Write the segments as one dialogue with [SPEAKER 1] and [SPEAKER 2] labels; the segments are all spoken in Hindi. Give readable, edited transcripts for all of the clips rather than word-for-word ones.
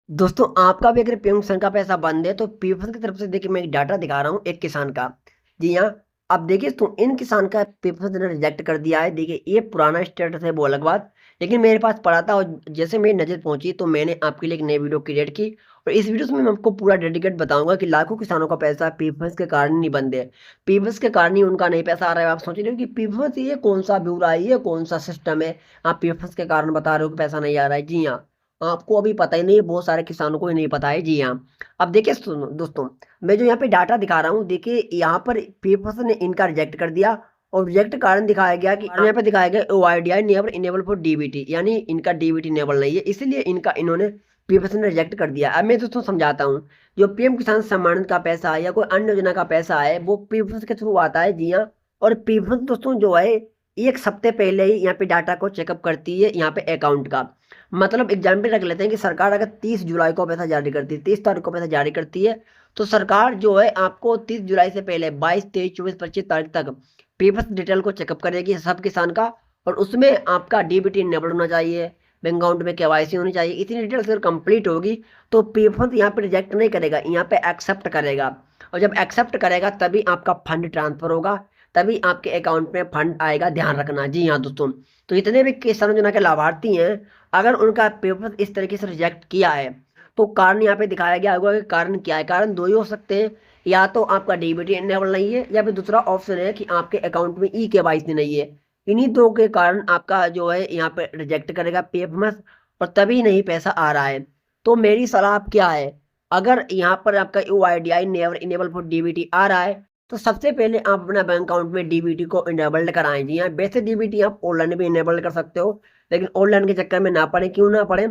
[SPEAKER 1] दोस्तों आपका भी अगर पीएम किसान का पैसा बंद है तो पीएम की तरफ से देखिए मैं एक डाटा दिखा रहा हूँ एक किसान का। जी हाँ। अब देखिए तो इन किसान का पीएम ने रिजेक्ट कर दिया है। देखिए ये पुराना स्टेटस है वो अलग बात, लेकिन मेरे पास पड़ा था और जैसे मेरी नज़र पहुंची तो मैंने आपके लिए एक नई वीडियो क्रिएट की। और इस वीडियो में मैं आपको पूरा डेडिकेट बताऊंगा कि लाखों किसानों का पैसा पीएम के कारण नहीं बंद है। पीएम के कारण ही उनका नहीं पैसा आ रहा है। आप सोच रहे हो कि पीएम ये कौन सा ब्यूरो है, ये कौन सा सिस्टम है, आप पीएम के कारण बता रहे हो कि पैसा नहीं आ रहा है। जी हाँ, आपको अभी पता ही नहीं है, बहुत सारे किसानों को ही नहीं पता है। जी हाँ। अब देखिए सुनो दोस्तों, मैं जो यहाँ पे डाटा दिखा रहा हूँ, देखिए यहाँ पर पेपर्स ने इनका रिजेक्ट कर दिया। और रिजेक्ट कारण दिखाया गया कि यहाँ पे दिखाया गया OIDI never enable for DBT, यानी इनका डीबीटी इनेबल नहीं है, इसलिए इनका इन्होंने पेपर्स ने रिजेक्ट कर दिया। अब मैं दोस्तों समझाता हूँ। जो पीएम किसान सम्मान निधि का पैसा है या कोई अन्य योजना का पैसा है वो पेपर्स के थ्रू आता है। जी हाँ। और पेपर्स दोस्तों जो है एक हफ्ते पहले ही यहाँ पे डाटा को चेकअप करती है यहाँ पे अकाउंट का। मतलब एग्जाम्पल रख लेते हैं कि सरकार अगर 30 जुलाई को पैसा जारी करती है, 30 तारीख को पैसा जारी करती है, तो सरकार जो है आपको 30 जुलाई से पहले 22, 23, 24, 25 तारीख तक पेपर्स डिटेल को चेकअप करेगी सब किसान का। और उसमें आपका डीबीटी इनेबल होना चाहिए, बैंक अकाउंट में केवाईसी होनी चाहिए। इतनी डिटेल्स अगर कंप्लीट होगी तो पेपर्स यहाँ पे रिजेक्ट नहीं करेगा, यहाँ पे एक्सेप्ट करेगा। और जब एक्सेप्ट करेगा तभी आपका फंड ट्रांसफर होगा, तभी आपके अकाउंट में फंड आएगा। ध्यान रखना। जी हाँ दोस्तों, तो जितने भी किसान योजना के लाभार्थी हैं, अगर उनका पेपर इस तरीके से रिजेक्ट किया है तो कारण यहाँ पे दिखाया गया होगा कि कारण क्या है। कारण दो ही हो सकते हैं, या तो आपका डीबीटी इनेबल नहीं है, या फिर दूसरा ऑप्शन है कि आपके अकाउंट में केवाईसी नहीं है। इन्हीं दो के कारण आपका जो है यहाँ पे रिजेक्ट करेगा पेपर, और तभी नहीं पैसा आ रहा है। तो मेरी सलाह आप क्या है, अगर यहाँ पर आपका OIDI never enable for DBT आ रहा है तो सबसे पहले आप अपना बैंक अकाउंट में डीबीटी को इनेबल्ड कराएं। जी हाँ, वैसे डीबीटी आप ऑनलाइन भी इनेबल्ड कर सकते हो, लेकिन ऑनलाइन के चक्कर में ना पड़े। क्यों ना पड़े,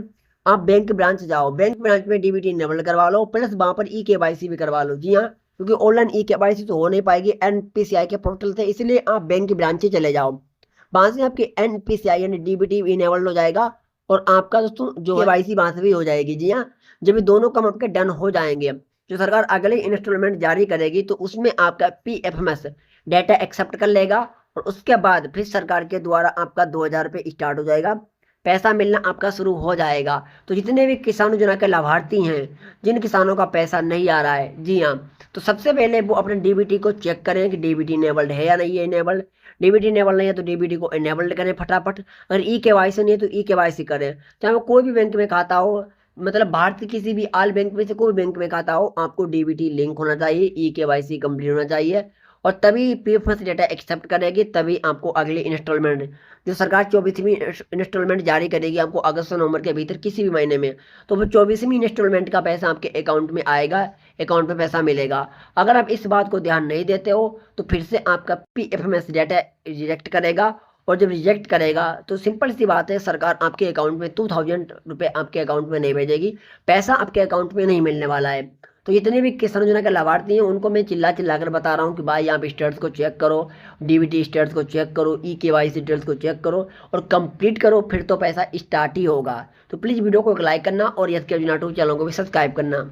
[SPEAKER 1] आप बैंक ब्रांच जाओ, बैंक ब्रांच में डीबीटी इनेबल करवा लो, प्लस वहां पर केवाईसी भी करवा लो। जी हाँ, क्योंकि ऑनलाइन केवाईसी तो हो नहीं पाएगी NPCI के पोर्टल से, इसलिए आप बैंक की ब्रांच से चले जाओ। वहां से आपके NPCI यानी डीबीटी इनेबल हो जाएगा, और आपका दोस्तों जो केवाईसी वहां से भी हो जाएगी। जी हाँ, जब ये दोनों काम आपके डन हो जाएंगे, जो सरकार अगले इंस्टॉलमेंट जारी करेगी तो उसमें आपका PFMS डाटा एक्सेप्ट कर लेगा। और उसके बाद फिर सरकार के द्वारा आपका 2000 रुपये स्टार्ट हो जाएगा, पैसा मिलना आपका शुरू हो जाएगा। तो जितने भी किसान योजना के लाभार्थी हैं, जिन किसानों का पैसा नहीं आ रहा है, जी हाँ, तो सबसे पहले वो अपने डीबीटी को चेक करें कि डीबीटी इनेबल्ड है या नहीं है। इनेबल्ड, डीबीटी इनेबल नहीं है तो डीबीटी को इनेबल्ड करें फटाफट। अगर केवाईसी नहीं है तो केवाईसी करें, चाहे वो कोई भी बैंक में खाता हो, मतलब भारत के किसी भी आल बैंक में से कोई बैंक में खाता हो, आपको डीबीटी लिंक होना चाहिए, केवाईसी कंप्लीट होना चाहिए। और तभी पीएफ डेटा एक्सेप्ट करेगी, तभी आपको अगली इंस्टॉलमेंट जो सरकार 24वीं इंस्टॉलमेंट जारी करेगी आपको अगस्त से नवंबर के भीतर किसी भी महीने में, तो वो 24वीं इंस्टॉलमेंट का पैसा आपके अकाउंट में आएगा, अकाउंट में पैसा मिलेगा। अगर आप इस बात को ध्यान नहीं देते हो तो फिर से आपका PFMS डाटा रिजेक्ट करेगा। और जब रिजेक्ट करेगा तो सिंपल सी बात है, सरकार आपके अकाउंट में 2000 रुपये आपके अकाउंट में नहीं भेजेगी, पैसा आपके अकाउंट में नहीं मिलने वाला है। तो जितने भी किसान योजना के लाभार्थी हैं उनको मैं चिल्ला चिल्ला कर बता रहा हूँ कि भाई यहाँ पे स्टेट्स को चेक करो, डीबीटी स्टेट्स को चेक करो, केवाईसी डिटेल्स को चेक करो और कंप्लीट करो, फिर तो पैसा स्टार्ट ही होगा। तो प्लीज़ वीडियो को एक लाइक करना और यस के योजना 2 चैनल को भी सब्सक्राइब करना।